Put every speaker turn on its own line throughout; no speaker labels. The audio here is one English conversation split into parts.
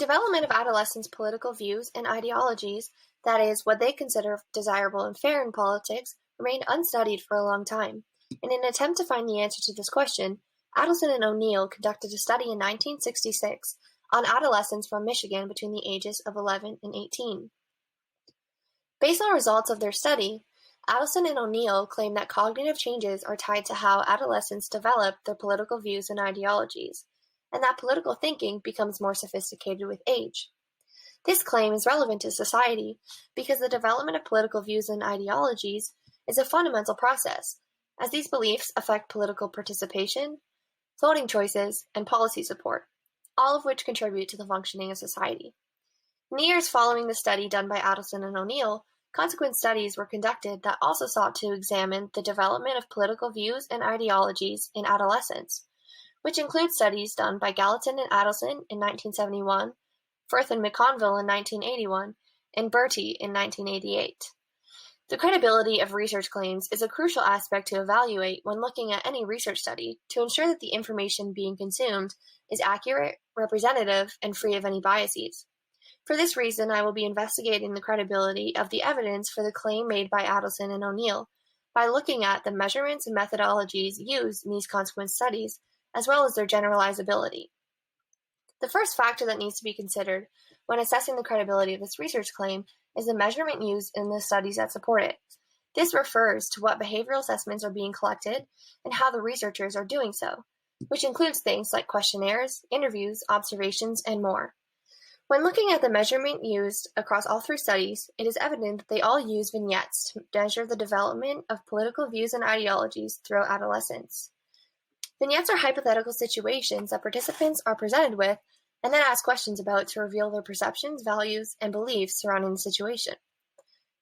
development of adolescents' political views and ideologies, that is, what they consider desirable and fair in politics, remained unstudied for a long time. In an attempt to find the answer to this question, Adelson and O'Neill conducted a study in 1966 on adolescents from Michigan between the ages of 11 and 18. Based on results of their study, Adelson and O'Neill claim that cognitive changes are tied to how adolescents develop their political views and ideologies, and that political thinking becomes more sophisticated with age. This claim is relevant to society because the development of political views and ideologies is a fundamental process, as these beliefs affect political participation, voting choices, and policy support, all of which contribute to the functioning of society. In the years following the study done by Adelson and O'Neill, consequent studies were conducted that also sought to examine the development of political views and ideologies in adolescence, which include studies done by Gallatin and Adelson in 1971, Firth and McConville in 1981, and Bertie in 1988. The credibility of research claims is a crucial aspect to evaluate when looking at any research study to ensure that the information being consumed is accurate, representative, and free of any biases. For this reason, I will be investigating the credibility of the evidence for the claim made by Adelson and O'Neill by looking at the measurements and methodologies used in these consequent studies, as well as their generalizability. The first factor that needs to be considered when assessing the credibility of this research claim is the measurement used in the studies that support it. This refers to what behavioral assessments are being collected and how the researchers are doing so, which includes things like questionnaires, interviews, observations, and more. When looking at the measurement used across all three studies, it is evident that they all use vignettes to measure the development of political views and ideologies throughout adolescence. Vignettes are hypothetical situations that participants are presented with and then ask questions about to reveal their perceptions, values, and beliefs surrounding the situation.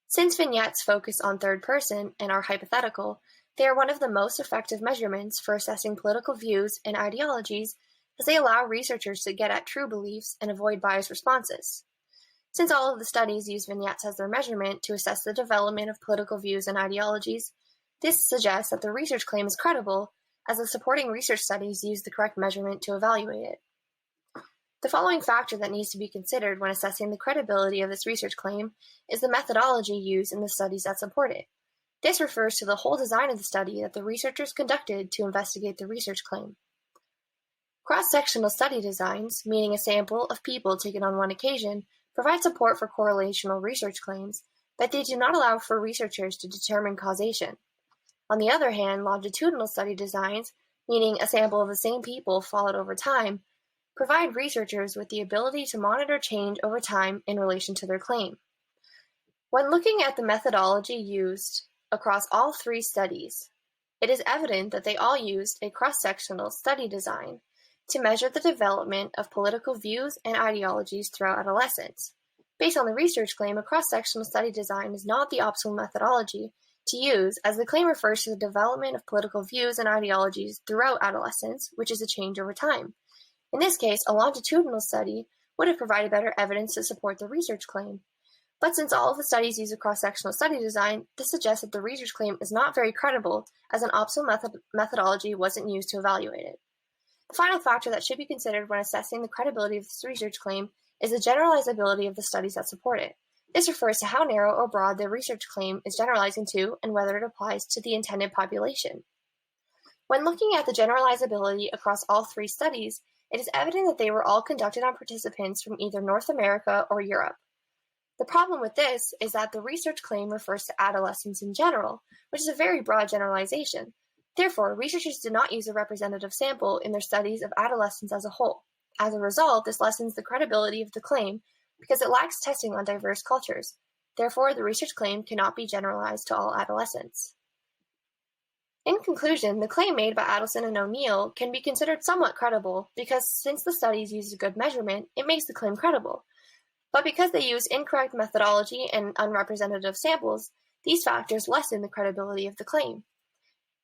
Since vignettes focus on third person and are hypothetical, they are one of the most effective measurements for assessing political views and ideologies as they allow researchers to get at true beliefs and avoid biased responses. Since all of the studies use vignettes as their measurement to assess the development of political views and ideologies, this suggests that the research claim is credible, as the supporting research studies use the correct measurement to evaluate it. The following factor that needs to be considered when assessing the credibility of this research claim is the methodology used in the studies that support it. This refers to the whole design of the study that the researchers conducted to investigate the research claim. Cross-sectional study designs, meaning a sample of people taken on one occasion, provide support for correlational research claims, but they do not allow for researchers to determine causation. On the other hand, longitudinal study designs, meaning a sample of the same people followed over time, provide researchers with the ability to monitor change over time in relation to their claim. When looking at the methodology used across all three studies, it is evident that they all used a cross-sectional study design to measure the development of political views and ideologies throughout adolescence. Based on the research claim, a cross-sectional study design is not the optimal methodology to use, as the claim refers to the development of political views and ideologies throughout adolescence, which is a change over time. In this case, a longitudinal study would have provided better evidence to support the research claim. But since all of the studies use a cross-sectional study design, this suggests that the research claim is not very credible, as an optimal methodology wasn't used to evaluate it. The final factor that should be considered when assessing the credibility of this research claim is the generalizability of the studies that support it. This refers to how narrow or broad the research claim is generalizing to and whether it applies to the intended population. When looking at the generalizability across all three studies, it is evident that they were all conducted on participants from either North America or Europe. The problem with this is that the research claim refers to adolescents in general, which is a very broad generalization. Therefore, researchers did not use a representative sample in their studies of adolescents as a whole. As a result, this lessens the credibility of the claim because it lacks testing on diverse cultures. Therefore, the research claim cannot be generalized to all adolescents. In conclusion, the claim made by Adelson and O'Neill can be considered somewhat credible because since the studies used a good measurement, it makes the claim credible. But because they use incorrect methodology and unrepresentative samples, these factors lessen the credibility of the claim.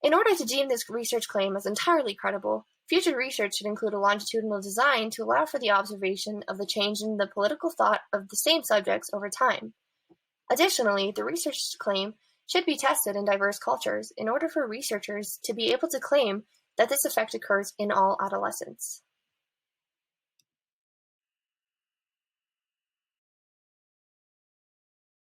In order to deem this research claim as entirely credible, future research should include a longitudinal design to allow for the observation of the change in the political thought of the same subjects over time. Additionally, the research claim should be tested in diverse cultures in order for researchers to be able to claim that this effect occurs in all adolescents.